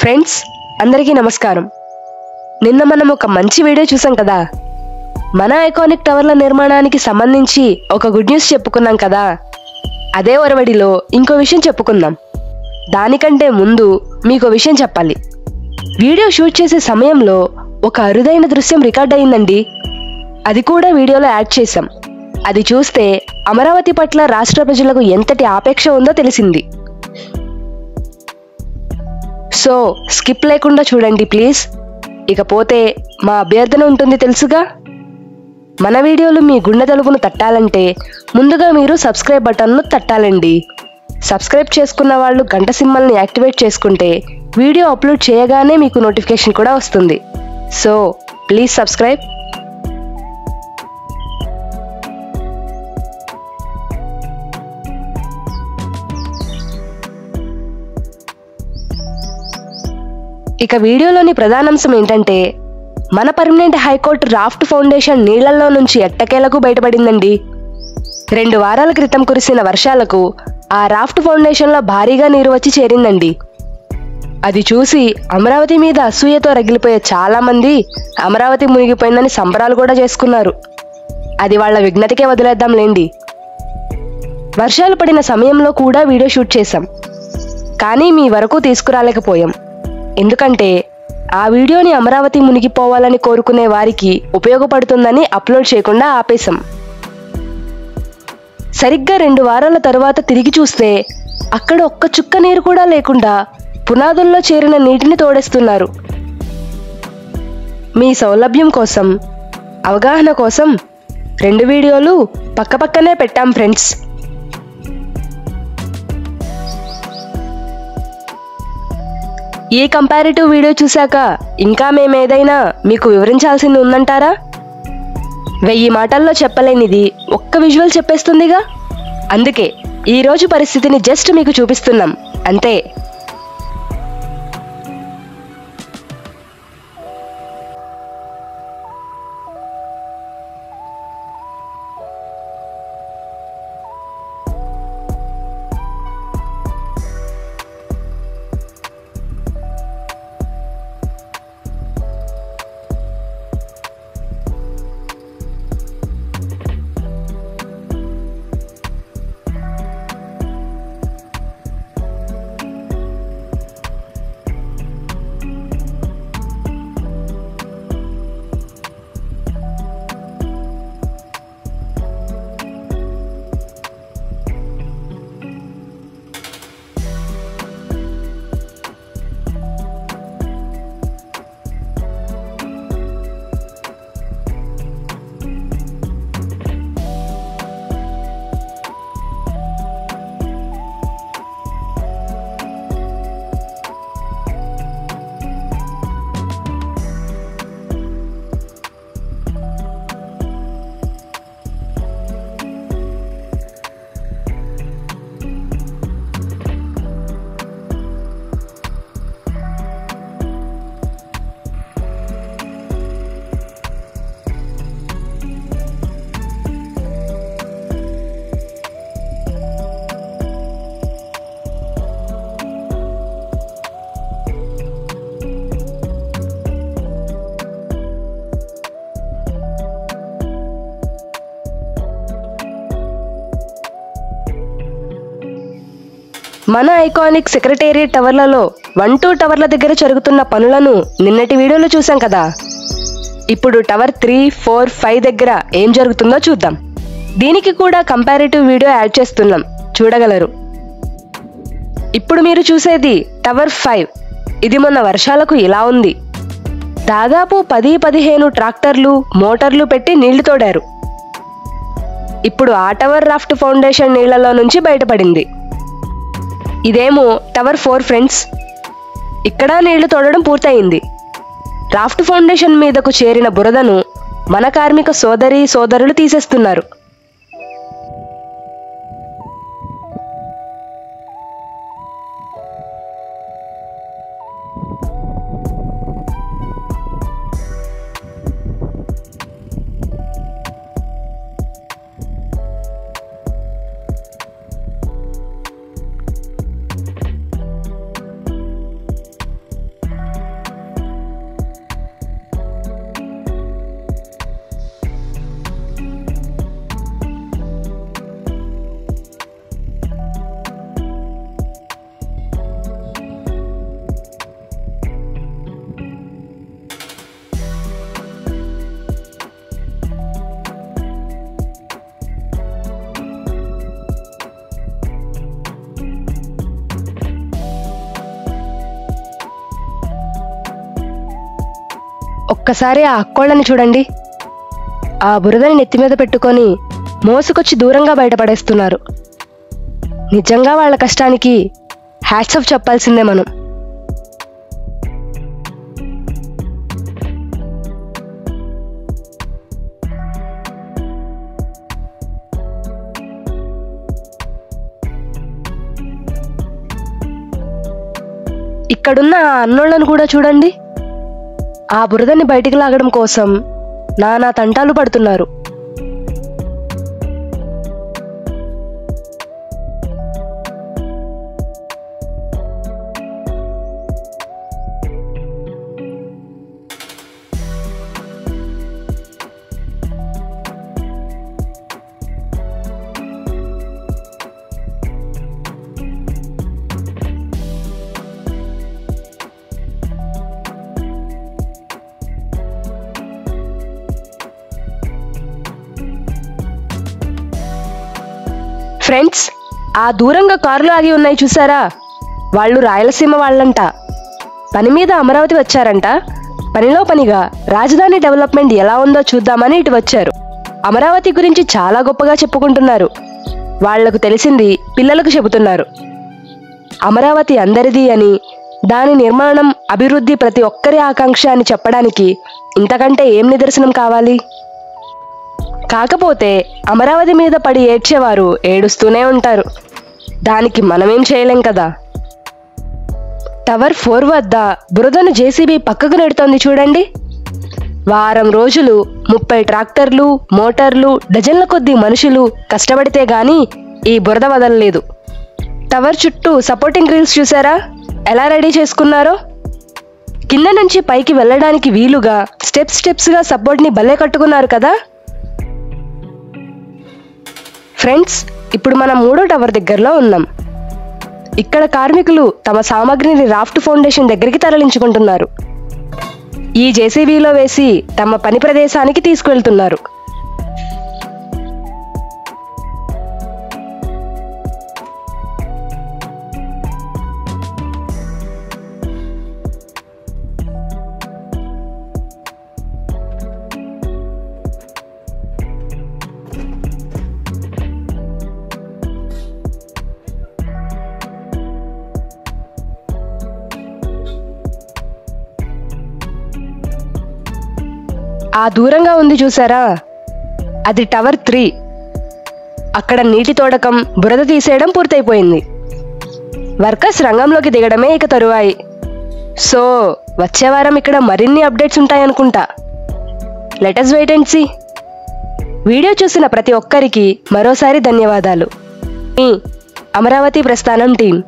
Friends అందరికీ నమస్కారం. నిన్న మనం ఒక మంచి వీడియో చూసాం కదా. మన ఐకానిక్ టవర్ల నిర్మాణానికి సంబంధించి ఒక గుడ్ న్యూస్ చెప్పుకున్నాం కదా. అదే ఒరవడిలో ఇంకో విషయం చెప్పుకుందాం. దానికంటే ముందు మీకు విషయం చెప్పాలి. వీడియో షూట్ చేసే సమయంలో ఒక అరుదైన దృశ్యం రికార్డ్ అయిందండి. అది కూడా వీడియోలో యాడ్ చేశాం. అది చూస్తే అమరావతి పట్ల రాష్ట్ర ప్రజలకు ఎంతటి ఆపేక్ష ఉందో తెలిసింది. సో స్కిప్ లేకుండా చూడండి ప్లీజ్. ఇకపోతే మా అభ్యర్థన ఉంటుంది తెలుసుగా. మన వీడియోలు మీ గుండె తలుపును తట్టాలంటే ముందుగా మీరు సబ్స్క్రైబ్ బటన్ను తట్టాలండి. సబ్స్క్రైబ్ చేసుకున్న వాళ్ళు గంట సింబల్ని యాక్టివేట్ చేసుకుంటే వీడియో అప్లోడ్ చేయగానే మీకు నోటిఫికేషన్ కూడా వస్తుంది. So please subscribe. ఇక వీడియోలోని ప్రధానాంశం ఏంటంటే, మన పర్మనెంట్ హైకోర్టు రాఫ్ట్ ఫౌండేషన్ నీళ్లలో నుంచి ఎట్టకేలకు బయటపడిందండి. 2 వారాల క్రితం కురిసిన వర్షాలకు ఆ రాఫ్ట్ ఫౌండేషన్లో భారీగా నీరు వచ్చి చేరిందండి. అది చూసి అమరావతి మీద అసూయతో రగిలిపోయే చాలా మంది అమరావతి మునిగిపోయిందని సంబరాలు కూడా చేసుకున్నారు. అది వాళ్ళ విఘ్నతకే వదిలేద్దాంలేండి. వర్షాలు పడిన సమయంలో కూడా వీడియో షూట్ చేశాం, కానీ మీ వరకు తీసుకురాలేకపోయాం. ఎందుకంటే ఆ వీడియోని అమరావతి మునిగిపోవాలని కోరుకునే వారికి ఉపయోగపడుతుందని అప్లోడ్ చేయకుండా ఆపేశాం. సరిగ్గా 2 వారాల తరువాత తిరిగి చూస్తే అక్కడ ఒక్క చుక్క నీరు కూడా లేకుండా పునాదుల్లో చేరిన నీటిని తోడేస్తున్నారు. మీ సౌలభ్యం కోసం, అవగాహన కోసం 2 వీడియోలు పక్కపక్కనే పెట్టాం ఫ్రెండ్స్. ఈ కంపారిటివ్ వీడియో చూశాక ఇంకా మేమేదైనా మీకు వివరించాల్సింది ఉందంటారా? 1000 మాటల్లో చెప్పలేనిది ఒక్క విజువల్ చెప్పేస్తుందిగా. అందుకే ఈరోజు పరిస్థితిని జస్ట్ మీకు చూపిస్తున్నాం అంతే. మన ఐకానిక్ సెక్రటేరియట్ టవర్లలో 1-2 టవర్ల దగ్గర జరుగుతున్న పనులను నిన్నటి వీడియోలో చూసాం కదా. ఇప్పుడు టవర్ 3, 4, 5 దగ్గర ఏం జరుగుతుందో చూద్దాం. దీనికి కూడా కంపారిటివ్ వీడియో యాడ్ చేస్తున్నాం, చూడగలరు. ఇప్పుడు మీరు చూసేది టవర్ 5. ఇది మొన్న వర్షాలకు ఇలా ఉంది. దాదాపు 10-15 ట్రాక్టర్లు, మోటార్లు పెట్టి నీళ్లు తోడారు. ఇప్పుడు ఆ టవర్ రాఫ్ట్ ఫౌండేషన్ నీళ్లలో నుంచి బయటపడింది. ఇదేమో టవర్ 4 ఫ్రెండ్స్. ఇక్కడ నీళ్లు తోడడం పూర్తయింది. రాఫ్ట్ ఫౌండేషన్ మీదకు చేరిన బురదను మన కార్మిక సోదరులు తీసేస్తున్నారు. ఒక్కసారి ఆ అక్కోళ్ళని చూడండి. ఆ బురదని నెత్తిమీద పెట్టుకొని మోసుకొచ్చి దూరంగా బయటపడేస్తున్నారు. నిజంగా వాళ్ళ కష్టానికి హ్యాట్స్ ఆఫ్ చెప్పాల్సిందే మనం. ఇక్కడున్న ఆ అన్నోళ్ళను కూడా చూడండి. ఆ బురదని బయటికి లాగడం కోసం నానా తంటాలు పడుతున్నారు. ఫ్రెండ్స్, ఆ దూరంగా కార్లు ఆగి ఉన్నాయి చూసారా? వాళ్ళు రాయలసీమ వాళ్ళంట. పని మీద అమరావతి వచ్చారంట. పనిలో పనిగా రాజధాని డెవలప్మెంట్ ఎలా ఉందో చూద్దామని ఇటు వచ్చారు. అమరావతి గురించి చాలా గొప్పగా చెప్పుకుంటున్నారు. వాళ్లకు తెలిసింది పిల్లలకు చెబుతున్నారు. అమరావతి అందరిది అని, దాని నిర్మాణం, అభివృద్ధి ప్రతి ఒక్కరి ఆకాంక్ష అని చెప్పడానికి ఇంతకంటే ఏం నిదర్శనం కావాలి? కాకపోతే అమరావతి మీద పడి ఏడ్చేవారు ఏడుస్తూనే ఉంటారు. దానికి మనమేం చేయలేం కదా. టవర్ 4 వద్ద బురదను జేసీబీ పక్కకు నెడుతోంది చూడండి. వారం రోజులు 30 ట్రాక్టర్లు, మోటార్లు, డజన్ల కొద్దీ మనుషులు కష్టపడితే గాని ఈ బురద వదలలేదు. టవర్ చుట్టూ సపోర్టింగ్ గ్రిల్స్ చూసారా ఎలా రెడీ చేసుకున్నారో? కింద నుంచి పైకి వెళ్ళడానికి వీలుగా స్టెప్స్గా సపోర్ట్ని భలే కట్టుకున్నారు కదా. ఫ్రెండ్స్, ఇప్పుడు మనం 3వ టవర్ దగ్గరలో ఉన్నాం. ఇక్కడ కార్మికులు తమ సామాగ్రిని రాఫ్ట్ ఫౌండేషన్ దగ్గరికి తరలించుకుంటున్నారు. ఈ జేసీబీలో వేసి తమ పని ప్రదేశానికి తీసుకువెళ్తున్నారు. ఆ దూరంగా ఉంది చూసారా? అది టవర్ 3. అక్కడ నీటి తోడకం, బురద తీసేయడం పూర్తయిపోయింది. వర్కర్స్ రంగంలోకి దిగడమే ఇక తరువాయి. సో వచ్చే వారం ఇక్కడ మరిన్ని అప్డేట్స్ ఉంటాయనుకుంటా. Let us wait and see. Video చూసిన ప్రతి ఒక్కరికి మరోసారి ధన్యవాదాలు. మీ అమరావతి ప్రస్థానం టీం.